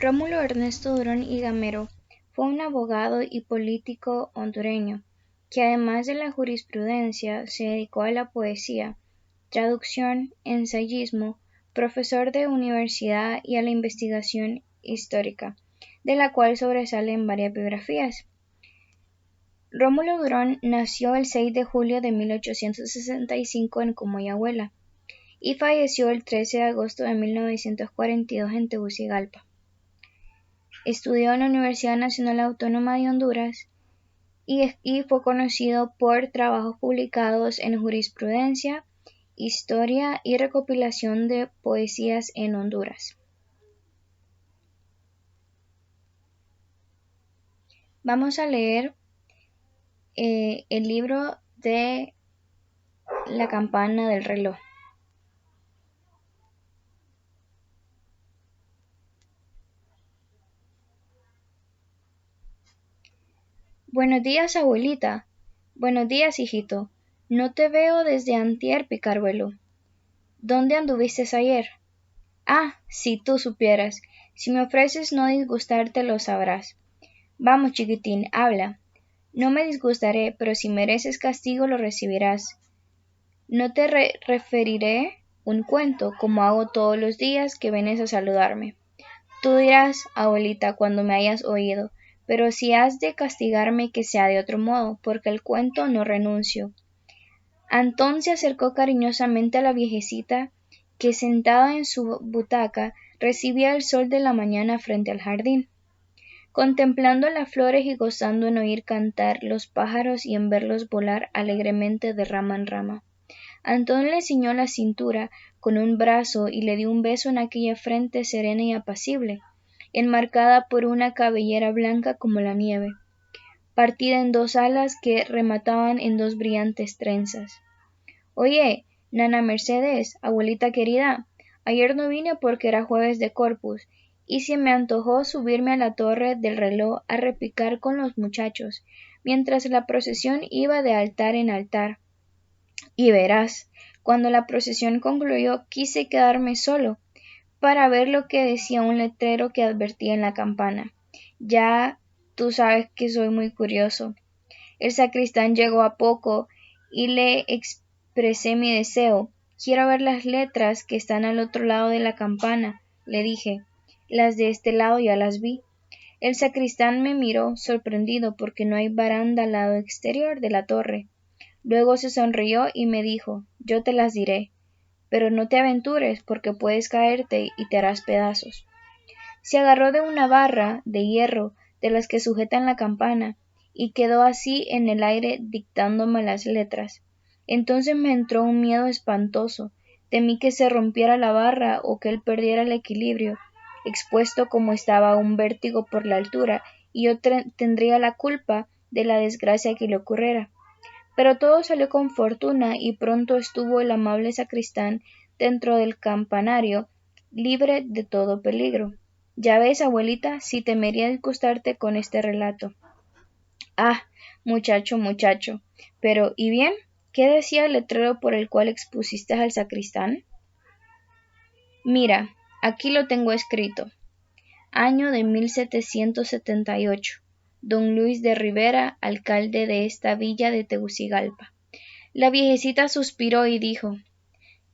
Rómulo Ernesto Durón y Gamero fue un abogado y político hondureño, que además de la jurisprudencia se dedicó a la poesía, traducción, ensayismo, profesor de universidad y a la investigación histórica, de la cual sobresalen varias biografías. Rómulo Durón nació el 6 de julio de 1865 en Comayagüela y falleció el 13 de agosto de 1942 en Tegucigalpa. Estudió en la Universidad Nacional Autónoma de Honduras y fue conocido por trabajos publicados en jurisprudencia, historia y recopilación de poesías en Honduras. Vamos a leer el libro de La campana del reloj. Buenos días, abuelita. Buenos días, hijito. No te veo desde antier, picaruelo. ¿Dónde anduviste ayer? Ah, si tú supieras. Si me ofreces no disgustarte, lo sabrás. Vamos, chiquitín, habla. No me disgustaré, pero si mereces castigo lo recibirás. No te referiré un cuento, como hago todos los días que vienes a saludarme. Tú dirás, abuelita, cuando me hayas oído, pero si has de castigarme que sea de otro modo, porque el cuento no renuncio. Antón se acercó cariñosamente a la viejecita, que sentada en su butaca recibía el sol de la mañana frente al jardín, contemplando las flores y gozando en oír cantar los pájaros y en verlos volar alegremente de rama en rama. Antón le ciñó la cintura con un brazo y le dio un beso en aquella frente serena y apacible, enmarcada por una cabellera blanca como la nieve, partida en dos alas que remataban en dos brillantes trenzas. Oye, nana Mercedes, abuelita querida, ayer no vine porque era jueves de Corpus, y se me antojó subirme a la torre del reloj a repicar con los muchachos, mientras la procesión iba de altar en altar. Y verás, cuando la procesión concluyó quise quedarme solo, para ver lo que decía un letrero que advertía en la campana. Ya tú sabes que soy muy curioso. El sacristán llegó a poco y le expresé mi deseo. Quiero ver las letras que están al otro lado de la campana, le dije. Las de este lado ya las vi. El sacristán me miró, sorprendido, porque no hay baranda al lado exterior de la torre. Luego se sonrió y me dijo, yo te las diré, pero no te aventures, porque puedes caerte y te harás pedazos. Se agarró de una barra de hierro de las que sujetan la campana, y quedó así en el aire dictándome las letras. Entonces me entró un miedo espantoso, temí que se rompiera la barra o que él perdiera el equilibrio, expuesto como estaba a un vértigo por la altura, y yo tendría la culpa de la desgracia que le ocurriera. Pero todo salió con fortuna y pronto estuvo el amable sacristán dentro del campanario, libre de todo peligro. Ya ves, abuelita, si temería disgustarte con este relato. Ah, muchacho, muchacho. Pero, ¿y bien? ¿Qué decía el letrero por el cual expusiste al sacristán? Mira, aquí lo tengo escrito. Año de 1778. Don Luis de Rivera, alcalde de esta villa de Tegucigalpa. La viejecita suspiró y dijo,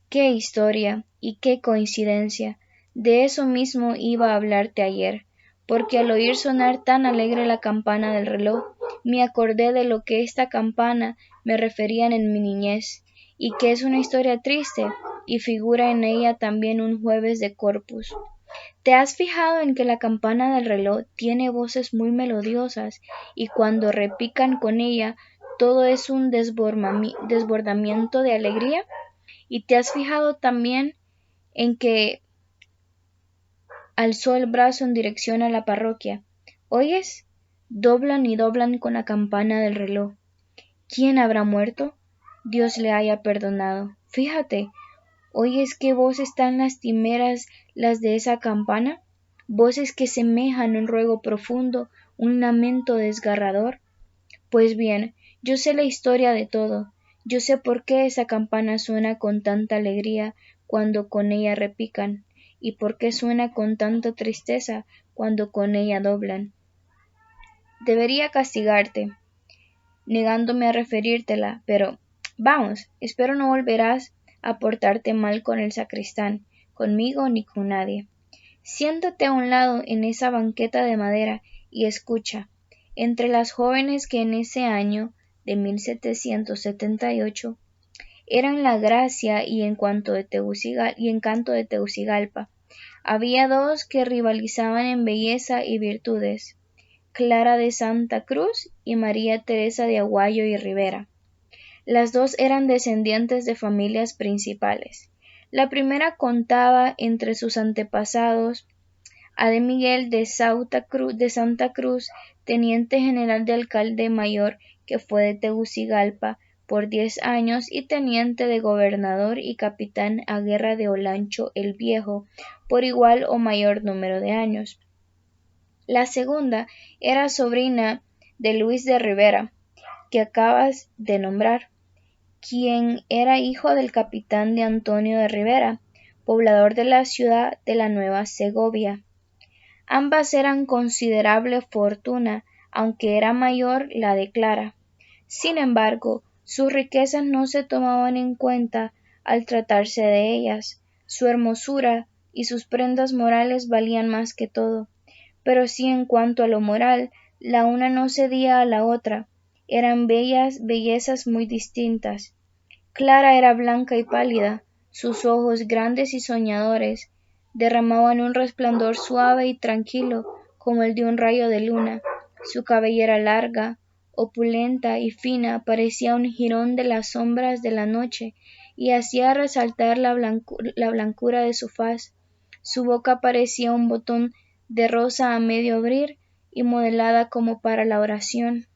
«¡Qué historia! Y qué coincidencia. De eso mismo iba a hablarte ayer, porque al oír sonar tan alegre la campana del reloj, me acordé de lo que esta campana me referían en mi niñez, y que es una historia triste, y figura en ella también un jueves de Corpus. ¿Te has fijado en que la campana del reloj tiene voces muy melodiosas y cuando repican con ella todo es un desbordamiento de alegría? ¿Y te has fijado también en que alzó el brazo en dirección a la parroquia? ¿Oyes? Doblan y doblan con la campana del reloj. ¿Quién habrá muerto? Dios le haya perdonado. Fíjate, ¿oyes qué voces tan lastimeras las de esa campana? Voces que semejan un ruego profundo, un lamento desgarrador. Pues bien, yo sé la historia de todo. Yo sé por qué esa campana suena con tanta alegría cuando con ella repican, y por qué suena con tanta tristeza cuando con ella doblan. Debería castigarte, negándome a referírtela, pero vamos, espero no volverás a portarte mal con el sacristán, conmigo ni con nadie. Siéntate a un lado en esa banqueta de madera y escucha. Entre las jóvenes que en ese año de 1778 eran la gracia y encanto de Tegucigalpa, había dos que rivalizaban en belleza y virtudes, Clara de Santa Cruz y María Teresa de Aguayo y Rivera. Las dos eran descendientes de familias principales. La primera contaba entre sus antepasados a de Miguel de Santa Cruz, teniente general de alcalde mayor que fue de Tegucigalpa por 10 años y teniente de gobernador y capitán a guerra de Olancho el Viejo por igual o mayor número de años. La segunda era sobrina de Luis de Rivera, que acabas de nombrar, quien era hijo del capitán de Antonio de Rivera, poblador de la ciudad de la Nueva Segovia. Ambas eran considerable fortuna, aunque era mayor la de Clara. Sin embargo, sus riquezas no se tomaban en cuenta al tratarse de ellas. Su hermosura y sus prendas morales valían más que todo. Pero sí en cuanto a lo moral, la una no cedía a la otra. Eran bellezas muy distintas. Clara era blanca y pálida, sus ojos grandes y soñadores derramaban un resplandor suave y tranquilo como el de un rayo de luna. Su cabellera larga, opulenta y fina parecía un jirón de las sombras de la noche y hacía resaltar la blancura de su faz. Su boca parecía un botón de rosa a medio abrir y modelada como para la oración.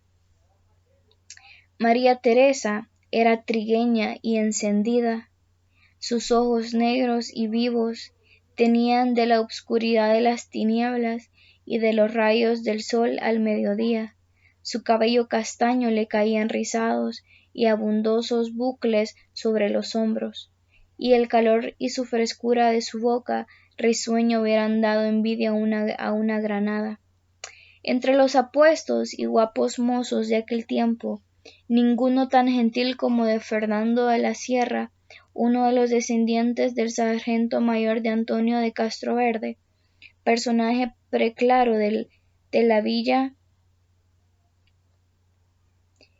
María Teresa era trigueña y encendida. Sus ojos negros y vivos tenían de la obscuridad de las tinieblas y de los rayos del sol al mediodía. Su cabello castaño le caía en rizados y abundosos bucles sobre los hombros, y el calor y su frescura de su boca risueño hubieran dado envidia a una granada. Entre los apuestos y guapos mozos de aquel tiempo, ninguno tan gentil como de Fernando de la Sierra, uno de los descendientes del sargento mayor de Antonio de Castroverde, personaje preclaro de la villa.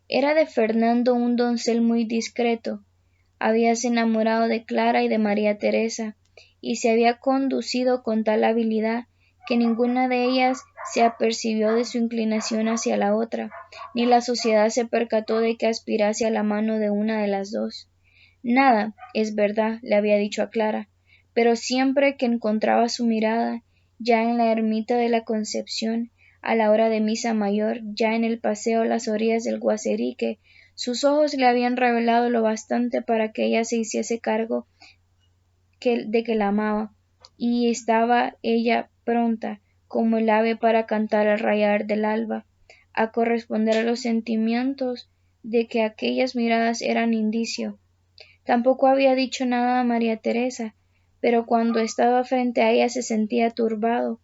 Era de Fernando un doncel muy discreto, habíase enamorado de Clara y de María Teresa, y se había conducido con tal habilidad que ninguna de ellas se apercibió de su inclinación hacia la otra, ni la sociedad se percató de que aspirase a la mano de una de las dos. Nada, es verdad, le había dicho a Clara, pero siempre que encontraba su mirada, ya en la ermita de la Concepción, a la hora de misa mayor, ya en el paseo a las orillas del Guaserique, sus ojos le habían revelado lo bastante para que ella se hiciese cargo de que la amaba, y estaba ella pronta, como el ave para cantar al rayar del alba, a corresponder a los sentimientos de que aquellas miradas eran indicio. Tampoco había dicho nada a María Teresa, pero cuando estaba frente a ella se sentía turbado.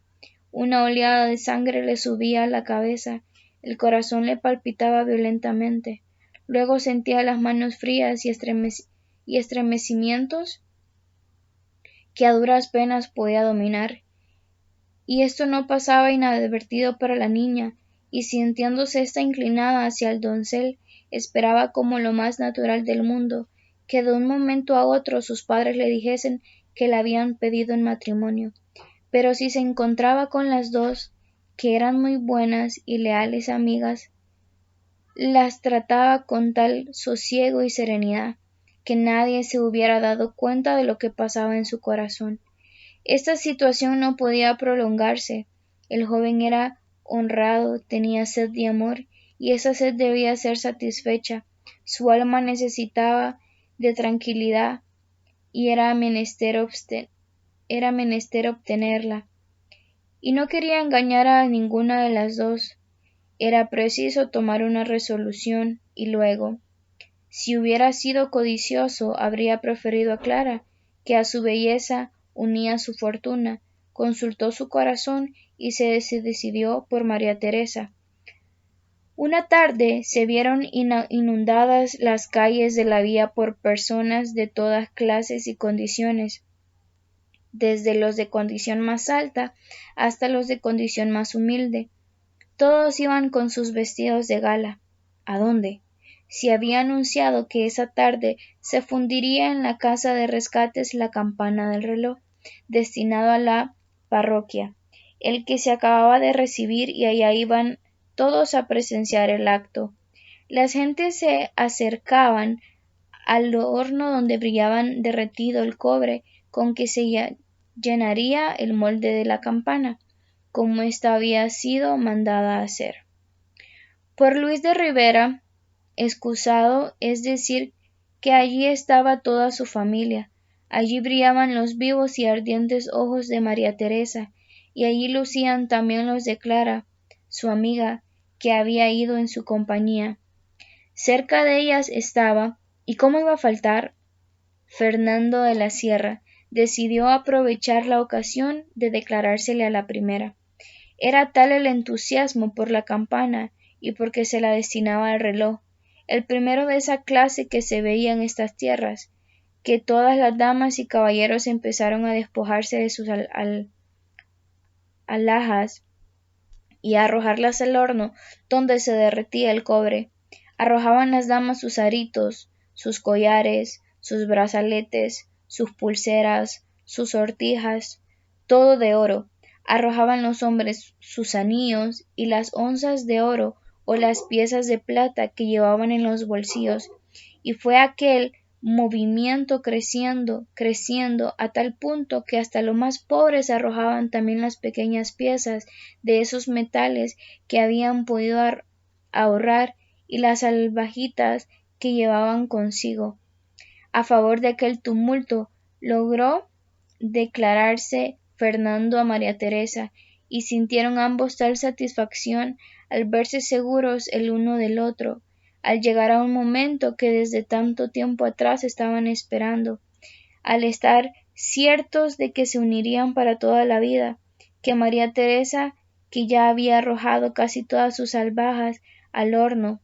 Una oleada de sangre le subía a la cabeza, el corazón le palpitaba violentamente. Luego sentía las manos frías y estremecimientos que a duras penas podía dominar. Y esto no pasaba inadvertido para la niña, y sintiéndose ésta inclinada hacia el doncel, esperaba como lo más natural del mundo, que de un momento a otro sus padres le dijesen que la habían pedido en matrimonio. Pero si se encontraba con las dos, que eran muy buenas y leales amigas, las trataba con tal sosiego y serenidad, que nadie se hubiera dado cuenta de lo que pasaba en su corazón. Esta situación no podía prolongarse. El joven era honrado, tenía sed de amor, y esa sed debía ser satisfecha. Su alma necesitaba de tranquilidad, y era menester obtenerla. Y no quería engañar a ninguna de las dos. Era preciso tomar una resolución, y luego, si hubiera sido codicioso, habría preferido a Clara, que a su belleza unía su fortuna, consultó su corazón y se decidió por María Teresa. Una tarde se vieron inundadas las calles de la villa por personas de todas clases y condiciones, desde los de condición más alta hasta los de condición más humilde. Todos iban con sus vestidos de gala. ¿A dónde? Si había anunciado que esa tarde se fundiría en la casa de rescates la campana del reloj, destinado a la parroquia, el que se acababa de recibir, y allá iban todos a presenciar el acto. Las gentes se acercaban al horno donde brillaban derretido el cobre con que se llenaría el molde de la campana, como ésta había sido mandada a hacer por Luis de Rivera, excusado, es decir, que allí estaba toda su familia, allí brillaban los vivos y ardientes ojos de María Teresa, y allí lucían también los de Clara, su amiga, que había ido en su compañía. Cerca de ellas estaba, ¿y cómo iba a faltar? Fernando de la Sierra. Decidió aprovechar la ocasión de declarársele a la primera. Era tal el entusiasmo por la campana y porque se la destinaba al reloj, el primero de esa clase que se veía en estas tierras, que todas las damas y caballeros empezaron a despojarse de sus alhajas y a arrojarlas al horno donde se derretía el cobre. Arrojaban las damas sus aritos, sus collares, sus brazaletes, sus pulseras, sus sortijas, todo de oro. Arrojaban los hombres sus anillos y las onzas de oro o las piezas de plata que llevaban en los bolsillos, y fue aquel movimiento creciendo, creciendo, a tal punto que hasta los más pobres arrojaban también las pequeñas piezas de esos metales que habían podido ahorrar y las albajitas que llevaban consigo. A favor de aquel tumulto logró declararse Fernando a María Teresa, y sintieron ambos tal satisfacción al verse seguros el uno del otro, al llegar a un momento que desde tanto tiempo atrás estaban esperando, al estar ciertos de que se unirían para toda la vida, que María Teresa, que ya había arrojado casi todas sus alhajas al horno,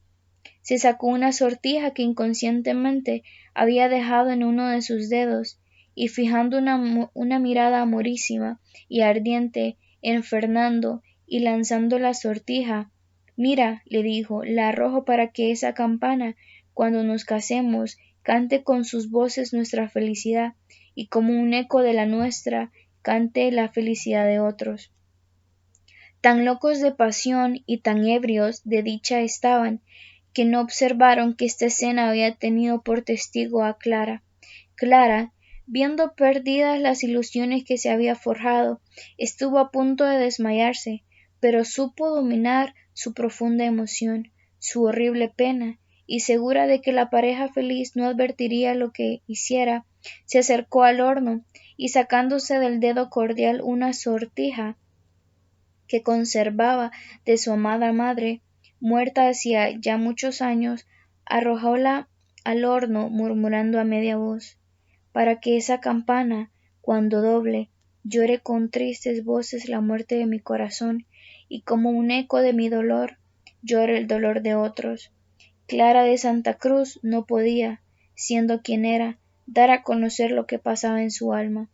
se sacó una sortija que inconscientemente había dejado en uno de sus dedos, y fijando una mirada amorísima y ardiente en Fernando y lanzando la sortija, «Mira», le dijo, «la arrojo para que esa campana, cuando nos casemos, cante con sus voces nuestra felicidad, y como un eco de la nuestra, cante la felicidad de otros». Tan locos de pasión y tan ebrios de dicha estaban, que no observaron que esta escena había tenido por testigo a Clara. Clara, viendo perdidas las ilusiones que se había forjado, estuvo a punto de desmayarse, pero supo dominar su profunda emoción, su horrible pena, y segura de que la pareja feliz no advertiría lo que hiciera, se acercó al horno y sacándose del dedo cordial una sortija que conservaba de su amada madre, muerta hacía ya muchos años, arrojóla al horno murmurando a media voz, para que esa campana, cuando doble, llore con tristes voces la muerte de mi corazón, y como un eco de mi dolor, llore el dolor de otros. Clara de Santa Cruz no podía, siendo quien era, dar a conocer lo que pasaba en su alma,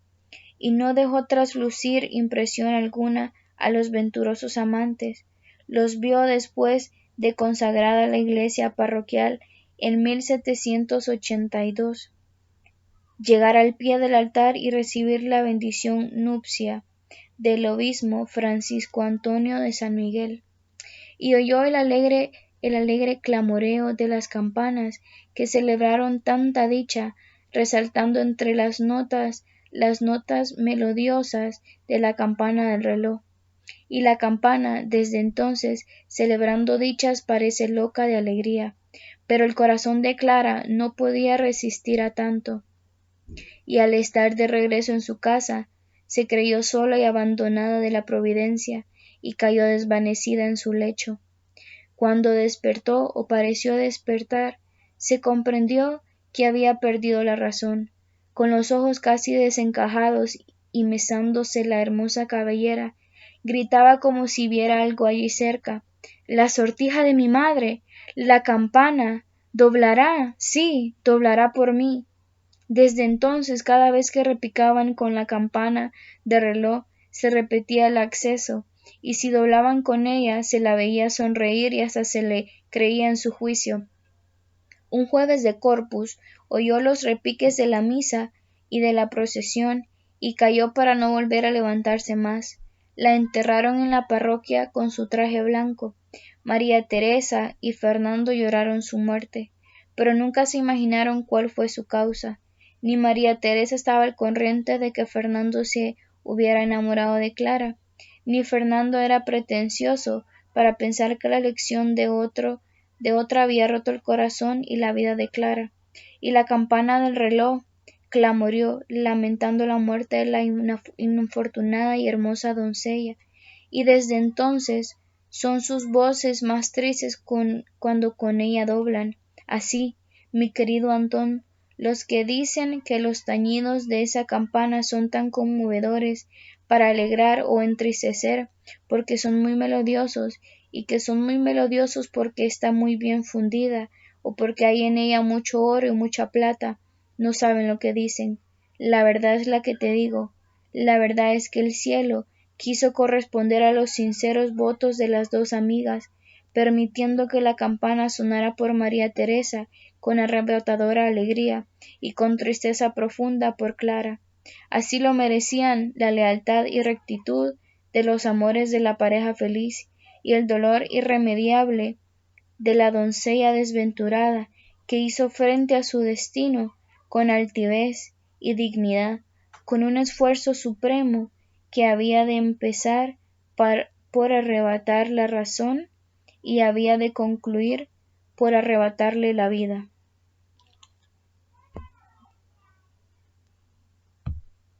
y no dejó traslucir impresión alguna a los venturosos amantes. Los vio después de consagrada la iglesia parroquial en 1782, llegar al pie del altar y recibir la bendición nupcia del obispo Francisco Antonio de San Miguel, y oyó el alegre clamoreo de las campanas que celebraron tanta dicha, resaltando entre las notas melodiosas de la campana del reloj. Y la campana, desde entonces, celebrando dichas, parece loca de alegría, pero el corazón de Clara no podía resistir a tanto, y al estar de regreso en su casa, se creyó sola y abandonada de la providencia, y cayó desvanecida en su lecho. Cuando despertó o pareció despertar, se comprendió que había perdido la razón. Con los ojos casi desencajados y mesándose la hermosa cabellera, gritaba como si viera algo allí cerca. La sortija de mi madre, la campana, doblará, sí, doblará por mí. Desde entonces, cada vez que repicaban con la campana de reloj, se repetía el acceso, y si doblaban con ella, se la veía sonreír y hasta se le creía en su juicio. Un jueves de Corpus oyó los repiques de la misa y de la procesión, y cayó para no volver a levantarse más. La enterraron en la parroquia con su traje blanco. María Teresa y Fernando lloraron su muerte, pero nunca se imaginaron cuál fue su causa. Ni María Teresa estaba al corriente de que Fernando se hubiera enamorado de Clara, ni Fernando era pretencioso para pensar que la elección de otra había roto el corazón y la vida de Clara. Y la campana del reloj clamoró, lamentando la muerte de la infortunada y hermosa doncella, y desde entonces son sus voces más tristes cuando con ella doblan. Así, mi querido Antón, los que dicen que los tañidos de esa campana son tan conmovedores para alegrar o entristecer, porque son muy melodiosos, y que son muy melodiosos porque está muy bien fundida, o porque hay en ella mucho oro y mucha plata, no saben lo que dicen. La verdad es la que te digo, la verdad es que el cielo quiso corresponder a los sinceros votos de las dos amigas, permitiendo que la campana sonara por María Teresa con arrebatadora alegría y con tristeza profunda por Clara. Así lo merecían la lealtad y rectitud de los amores de la pareja feliz y el dolor irremediable de la doncella desventurada que hizo frente a su destino con altivez y dignidad, con un esfuerzo supremo que había de empezar por arrebatar la razón y había de concluir por arrebatarle la vida.